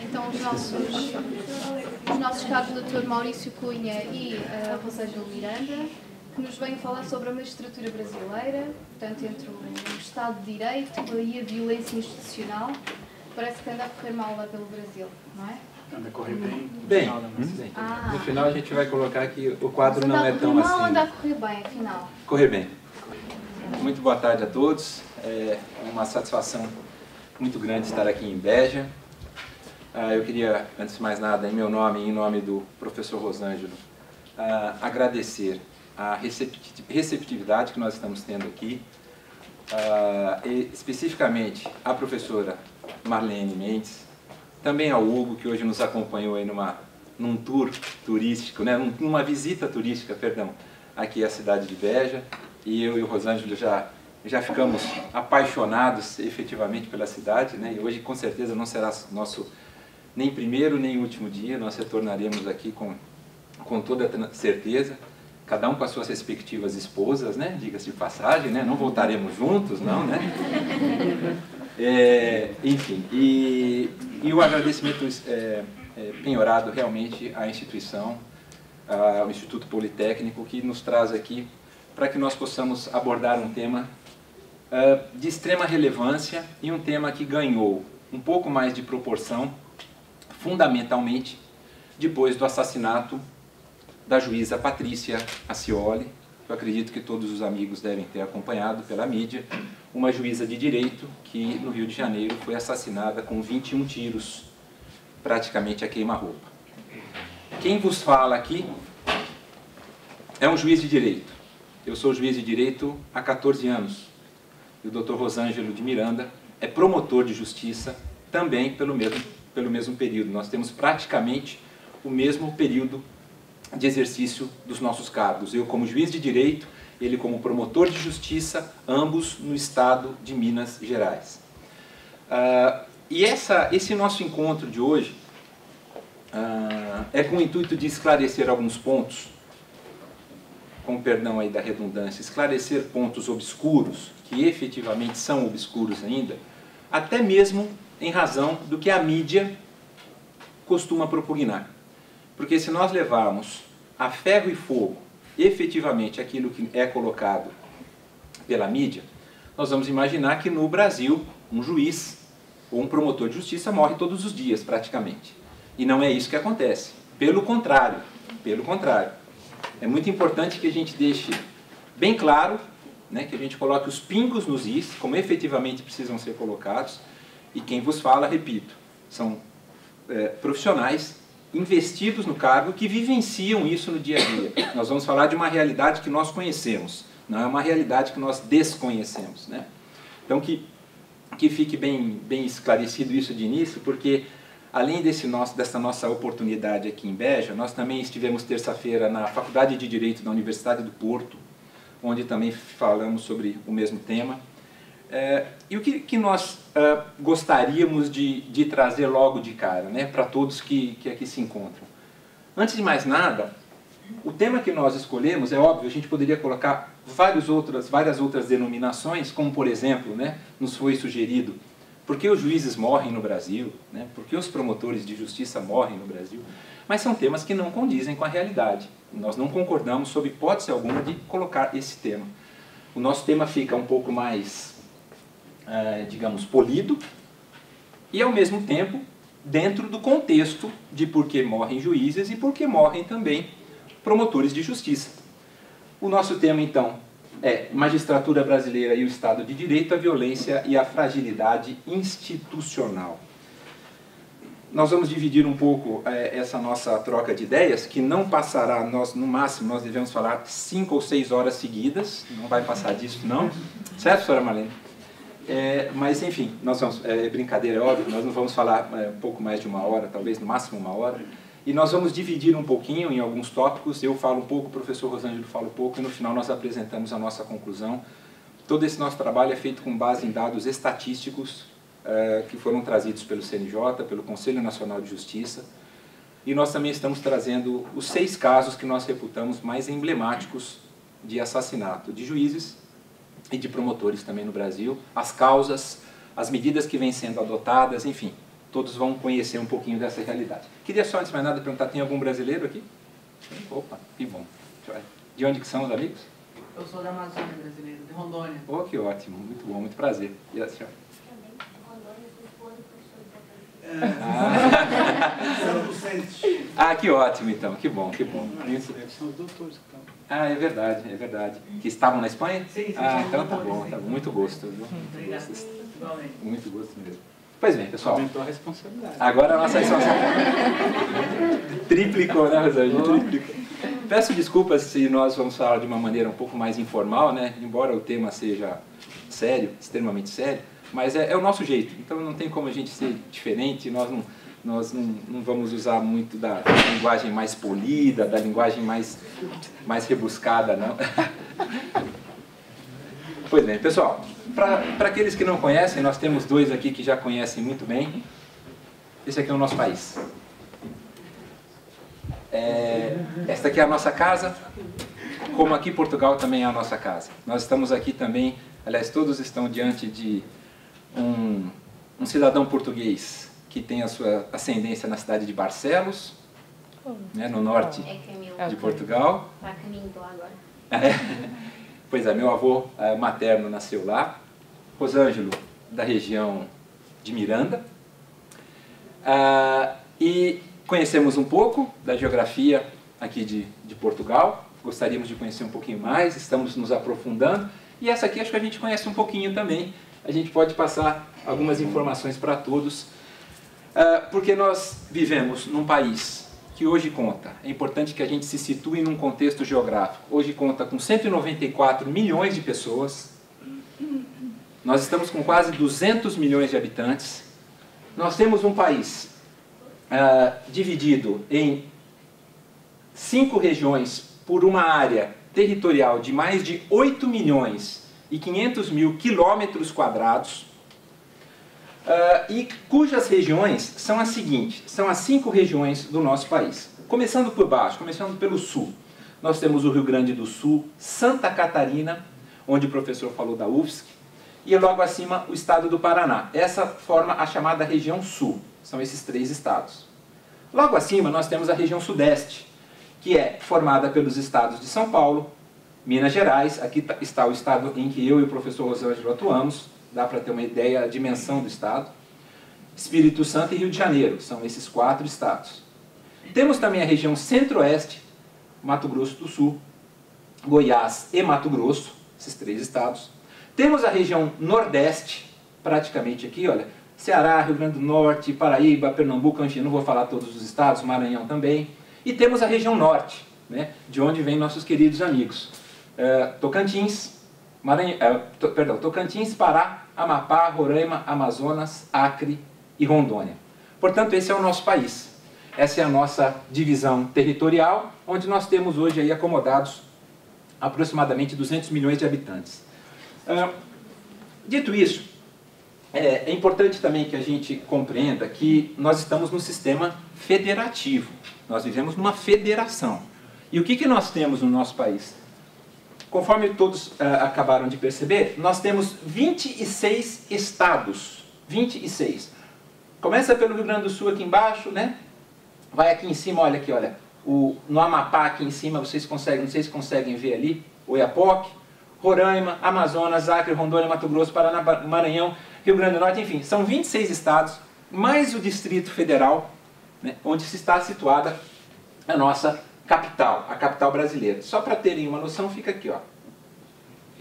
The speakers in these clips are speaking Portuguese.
então os nossos caros Dr. Maurício Cunha e Rosângela Miranda, que nos vêm falar sobre a magistratura brasileira, portanto, entre o Estado de Direito e a violência institucional. Parece que anda a correr mal lá pelo Brasil, não é? Anda a correr bem. Bem, no final a gente vai colocar que o quadro não é tão assim. Anda a correr bem, afinal. Correr bem. Muito boa tarde a todos. É uma satisfação muito grande estar aqui em Beja. Eu queria, antes de mais nada, em meu nome e em nome do professor Rosângelo, agradecer a receptividade que nós estamos tendo aqui, e especificamente à professora Marlene Mendes, também ao Hugo, que hoje nos acompanhou aí num tour turístico, né, numa visita turística, perdão, aqui à cidade de Beja, e eu e o Rosângelo já ficamos apaixonados efetivamente pela cidade, né, e hoje com certeza não será nosso nem primeiro nem último dia, nós retornaremos aqui com toda certeza, cada um com as suas respectivas esposas, né, diga-se de passagem, né, não voltaremos juntos, não, né, enfim, e o agradecimento penhorado realmente à instituição, ao Instituto Politécnico, que nos traz aqui para que nós possamos abordar um tema de extrema relevância e um tema que ganhou um pouco mais de proporção, fundamentalmente, depois do assassinato da juíza Patrícia Accioli. Eu acredito que todos os amigos devem ter acompanhado pela mídia, uma juíza de direito que no Rio de Janeiro foi assassinada com 21 tiros, praticamente a queima-roupa. Quem vos fala aqui é um juiz de direito. Eu sou juiz de direito há 14 anos. E o Dr. Rosângelo de Miranda é promotor de justiça também pelo mesmo período. Nós temos praticamente o mesmo período de exercício dos nossos cargos. Eu como juiz de direito, ele como promotor de justiça, ambos no estado de Minas Gerais. E esse nosso encontro de hoje é com o intuito de esclarecer alguns pontos, com perdão aí da redundância, esclarecer pontos obscuros, que efetivamente são obscuros ainda, até mesmo em razão do que a mídia costuma propugnar. Porque se nós levarmos a ferro e fogo efetivamente aquilo que é colocado pela mídia, nós vamos imaginar que no Brasil um juiz ou um promotor de justiça morre todos os dias praticamente. E não é isso que acontece. Pelo contrário, é muito importante que a gente deixe bem claro, né, que a gente coloque os pingos nos is, como efetivamente precisam ser colocados, e quem vos fala, repito, são profissionais investidos no cargo que vivenciam isso no dia a dia. Nós vamos falar de uma realidade que nós conhecemos, não é uma realidade que nós desconhecemos, né? Então que fique bem esclarecido isso de início, porque além dessa nossa oportunidade aqui em Beja, nós também estivemos terça-feira na Faculdade de Direito da Universidade do Porto, onde também falamos sobre o mesmo tema. E o que nós gostaríamos de trazer logo de cara, né, para todos que aqui se encontram? Antes de mais nada, o tema que nós escolhemos, é óbvio, a gente poderia colocar várias outras denominações, como por exemplo, né, nos foi sugerido, por que os juízes morrem no Brasil, né, por que os promotores de justiça morrem no Brasil, mas são temas que não condizem com a realidade. Nós não concordamos, sob hipótese alguma, de colocar esse tema. O nosso tema fica um pouco mais, digamos, polido, e ao mesmo tempo dentro do contexto de por que morrem juízes e por que morrem também promotores de justiça. O nosso tema, então, é Magistratura Brasileira e o Estado de Direito, a violência e a fragilidade institucional. Nós vamos dividir um pouco essa nossa troca de ideias, que não passará, no máximo nós devemos falar 5 ou 6 horas seguidas, não vai passar disso não, certo, senhora Marlene? Mas enfim, nós vamos, brincadeira, é óbvio, nós não vamos falar um pouco mais de 1 hora, talvez no máximo 1 hora, e nós vamos dividir um pouquinho em alguns tópicos, eu falo um pouco, o professor Rosângelo fala um pouco, e no final nós apresentamos a nossa conclusão. Todo esse nosso trabalho é feito com base em dados estatísticos, que foram trazidos pelo CNJ, pelo Conselho Nacional de Justiça, e nós também estamos trazendo os 6 casos que nós reputamos mais emblemáticos de assassinato de juízes e de promotores também no Brasil, as causas, as medidas que vêm sendo adotadas, enfim, todos vão conhecer um pouquinho dessa realidade. Queria só, antes de mais nada, perguntar, tem algum brasileiro aqui? Opa, que bom. De onde que são os amigos? Eu sou da Amazônia brasileira, de Rondônia. Oh, que ótimo, muito bom, muito prazer. E a senhora? Ah, que ótimo então, que bom, que bom. São os doutores que estão. Ah, é verdade, é verdade. Que estavam na Espanha? Sim, Ah, então sim, tá bom, sim. tá bom. Muito gosto, viu? Obrigado. Igualmente. Muito gosto mesmo. Pois bem, pessoal. Aumentou a responsabilidade. Agora a nossa responsabilidade triplicou, né, Rosângela? Triplicou. Peço desculpas se nós vamos falar de uma maneira um pouco mais informal, né? Embora o tema seja sério, extremamente sério, mas é o nosso jeito. Então não tem como a gente ser diferente, nós não vamos usar muito da linguagem mais polida, da linguagem mais rebuscada, não. Pois bem, pessoal, para aqueles que não conhecem, nós temos dois aqui que já conhecem muito bem. Esse aqui é o nosso país. Esta aqui é a nossa casa, como aqui Portugal também é a nossa casa. Nós estamos aqui também, aliás, todos estão diante de um cidadão português que tem a sua ascendência na cidade de Barcelos, né, no norte de Portugal. Está a caminho de lá agora. Pois é, meu avô materno nasceu lá. Rosângelo, da região de Miranda. E conhecemos um pouco da geografia aqui de Portugal. Gostaríamos de conhecer um pouquinho mais, estamos nos aprofundando. E essa aqui acho que a gente conhece um pouquinho também. A gente pode passar algumas informações para todos. Porque nós vivemos num país que hoje conta, é importante que a gente se situe num contexto geográfico, hoje conta com 194 milhões de pessoas, nós estamos com quase 200 milhões de habitantes, nós temos um país dividido em 5 regiões por uma área territorial de mais de 8 milhões e 500 mil quilômetros quadrados, e cujas regiões são as seguintes, são as 5 regiões do nosso país. Começando por baixo, começando pelo sul, nós temos o Rio Grande do Sul, Santa Catarina, onde o professor falou da UFSC, e logo acima o estado do Paraná. Essa forma a chamada região sul, são esses 3 estados. Logo acima nós temos a região sudeste, que é formada pelos estados de São Paulo, Minas Gerais, aqui está o estado em que eu e o professor Rosângelo atuamos, dá para ter uma ideia da dimensão do estado. Espírito Santo e Rio de Janeiro, são esses 4 estados. Temos também a região centro-oeste, Mato Grosso do Sul, Goiás e Mato Grosso, esses 3 estados. Temos a região nordeste, praticamente aqui, olha, Ceará, Rio Grande do Norte, Paraíba, Pernambuco, enfim, não vou falar todos os estados, Maranhão também. E temos a região norte, né, de onde vêm nossos queridos amigos. Tocantins, Tocantins, Pará, Amapá, Roraima, Amazonas, Acre e Rondônia. Portanto, esse é o nosso país. Essa é a nossa divisão territorial, onde nós temos hoje aí acomodados aproximadamente 200 milhões de habitantes. Dito isso, é importante também que a gente compreenda que nós estamos num sistema federativo. Nós vivemos numa federação. E o que nós temos no nosso país? Conforme todos acabaram de perceber, nós temos 26 estados. 26. Começa pelo Rio Grande do Sul aqui embaixo, né? Vai aqui em cima, olha aqui, olha. No Amapá aqui em cima, vocês conseguem, não sei se conseguem ver ali, Oiapoque, Roraima, Amazonas, Acre, Rondônia, Mato Grosso, Paraná, Maranhão, Rio Grande do Norte, enfim, são 26 estados, mais o Distrito Federal, né, onde se está situada a nossa capital, a capital brasileira. Só para terem uma noção, fica aqui, ó.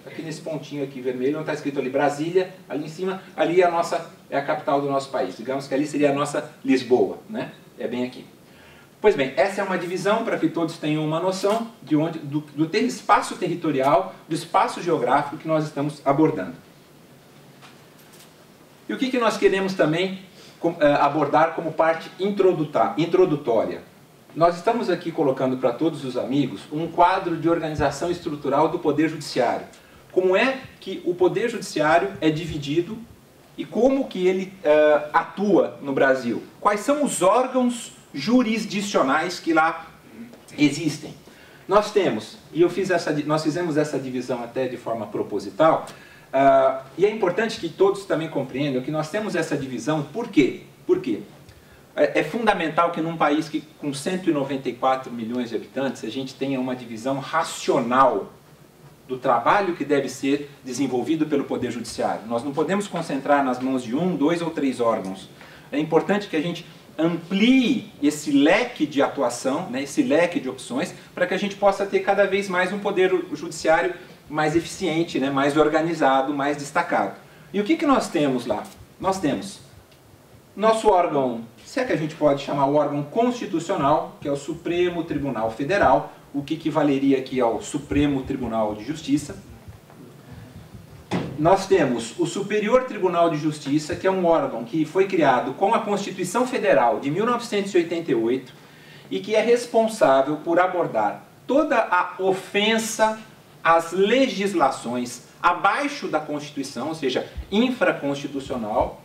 Aqui nesse pontinho aqui vermelho, onde está escrito ali Brasília, ali em cima, ali é a capital do nosso país. Digamos que ali seria a nossa Lisboa, né? É bem aqui. Pois bem, essa é uma divisão para que todos tenham uma noção do espaço territorial, do espaço geográfico que nós estamos abordando. E o que nós queremos também abordar como parte introdutória? Nós estamos aqui colocando para todos os amigos um quadro de organização estrutural do Poder Judiciário. Como é que o Poder Judiciário é dividido e como que ele atua no Brasil? Quais são os órgãos jurisdicionais que lá existem? Nós temos, e nós fizemos essa divisão até de forma proposital, e é importante que todos também compreendam que nós temos essa divisão, por quê? Por quê? É fundamental que num país com 194 milhões de habitantes, a gente tenha uma divisão racional do trabalho que deve ser desenvolvido pelo Poder Judiciário. Nós não podemos concentrar nas mãos de 1, 2 ou 3 órgãos. É importante que a gente amplie esse leque de atuação, né, esse leque de opções, para que a gente possa ter cada vez mais um Poder Judiciário mais eficiente, né, mais organizado, mais destacado. E o que nós temos lá? Nós temos nosso órgão, se é que a gente pode chamar o órgão constitucional, que é o Supremo Tribunal Federal, o que equivaleria aqui ao Supremo Tribunal de Justiça. Nós temos o Superior Tribunal de Justiça, que é um órgão que foi criado com a Constituição Federal de 1988 e que é responsável por abordar toda a ofensa às legislações abaixo da Constituição, ou seja, infraconstitucional.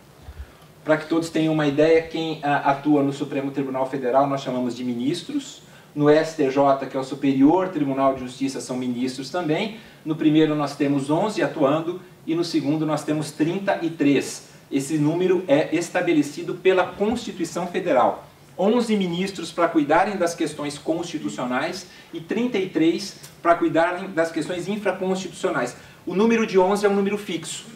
Para que todos tenham uma ideia, quem atua no Supremo Tribunal Federal nós chamamos de ministros. No STJ, que é o Superior Tribunal de Justiça, são ministros também. No primeiro nós temos 11 atuando e no segundo nós temos 33. Esse número é estabelecido pela Constituição Federal. 11 ministros para cuidarem das questões constitucionais e 33 para cuidarem das questões infraconstitucionais. O número de 11 é um número fixo.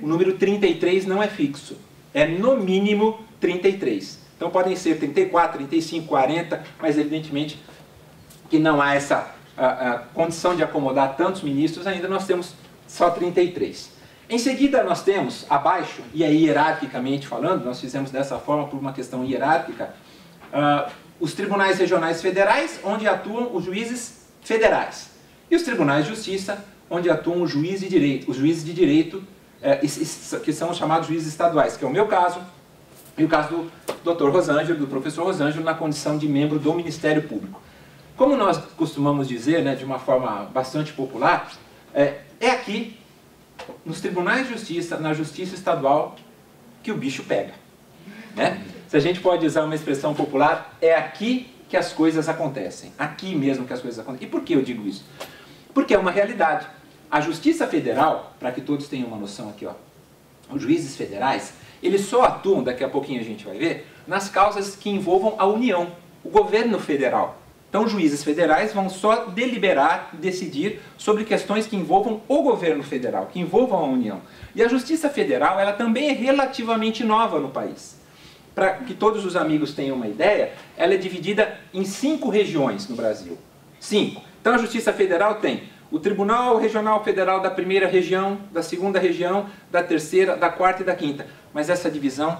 O número 33 não é fixo. É no mínimo 33. Então podem ser 34, 35, 40, mas evidentemente que não há essa condição de acomodar tantos ministros, ainda nós temos só 33. Em seguida nós temos abaixo, e aí hierarquicamente falando, nós fizemos dessa forma por uma questão hierárquica, os tribunais regionais federais, onde atuam os juízes federais. E os tribunais de justiça, onde atuam os juízes de direito, que são os chamados juízes estaduais, que é o meu caso, e o caso do Dr. Rosângelo, do professor Rosângelo, na condição de membro do Ministério Público. Como nós costumamos dizer, né, de uma forma bastante popular, é aqui, nos tribunais de justiça, na justiça estadual, que o bicho pega. Né? Se a gente pode usar uma expressão popular, é aqui que as coisas acontecem. Aqui mesmo que as coisas acontecem. E por que eu digo isso? Porque é uma realidade. A Justiça Federal, para que todos tenham uma noção aqui, ó, os juízes federais, eles só atuam, daqui a pouquinho a gente vai ver, nas causas que envolvam a União, o governo federal. Então, os juízes federais vão só deliberar, decidir sobre questões que envolvam o governo federal, que envolvam a União. E a Justiça Federal, ela também é relativamente nova no país. Para que todos os amigos tenham uma ideia, ela é dividida em 5 regiões no Brasil. 5. Então, a Justiça Federal tem o Tribunal Regional Federal da primeira região, da segunda região, da terceira, da quarta e da quinta. Mas essa divisão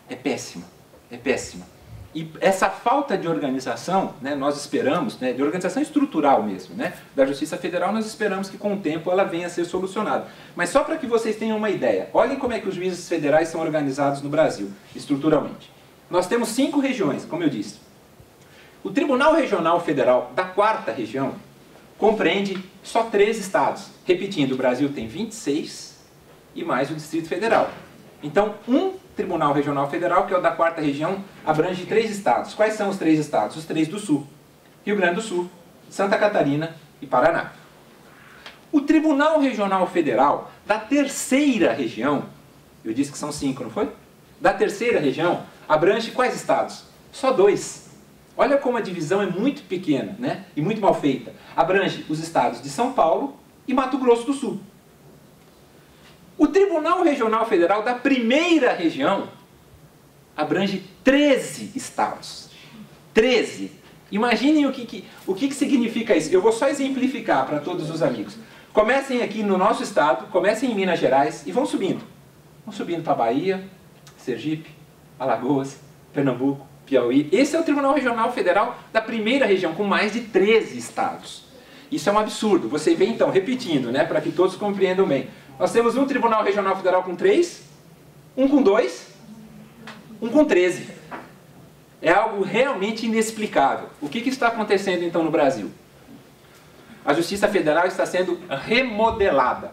é péssima, é péssima. E essa falta de organização, né, nós esperamos, né, de organização estrutural mesmo, né, da Justiça Federal, nós esperamos que com o tempo ela venha a ser solucionada. Mas só para que vocês tenham uma ideia, olhem como é que os juízes federais são organizados no Brasil, estruturalmente. Nós temos 5 regiões, como eu disse. O Tribunal Regional Federal da quarta região compreende só 3 estados. Repetindo, o Brasil tem 26 e mais o Distrito Federal. Então, um Tribunal Regional Federal, que é o da quarta região, abrange 3 estados. Quais são os 3 estados? Os 3 do Sul. Rio Grande do Sul, Santa Catarina e Paraná. O Tribunal Regional Federal da terceira região, eu disse que são 5, não foi? Da terceira região, abrange quais estados? Só 2. Olha como a divisão é muito pequena, né? E muito mal feita. Abrange os estados de São Paulo e Mato Grosso do Sul. O Tribunal Regional Federal da primeira região abrange 13 estados. 13. Imaginem o que significa isso. Eu vou só exemplificar para todos os amigos. Comecem aqui no nosso estado, comecem em Minas Gerais e vão subindo. Vão subindo para Bahia, Sergipe, Alagoas, Pernambuco, Piauí. Esse é o Tribunal Regional Federal da primeira região, com mais de 13 estados. Isso é um absurdo. Você vê então, repetindo, né, para que todos compreendam bem. Nós temos um Tribunal Regional Federal com 3, um com 2, um com 13. É algo realmente inexplicável. O que está acontecendo então no Brasil? A Justiça Federal está sendo remodelada.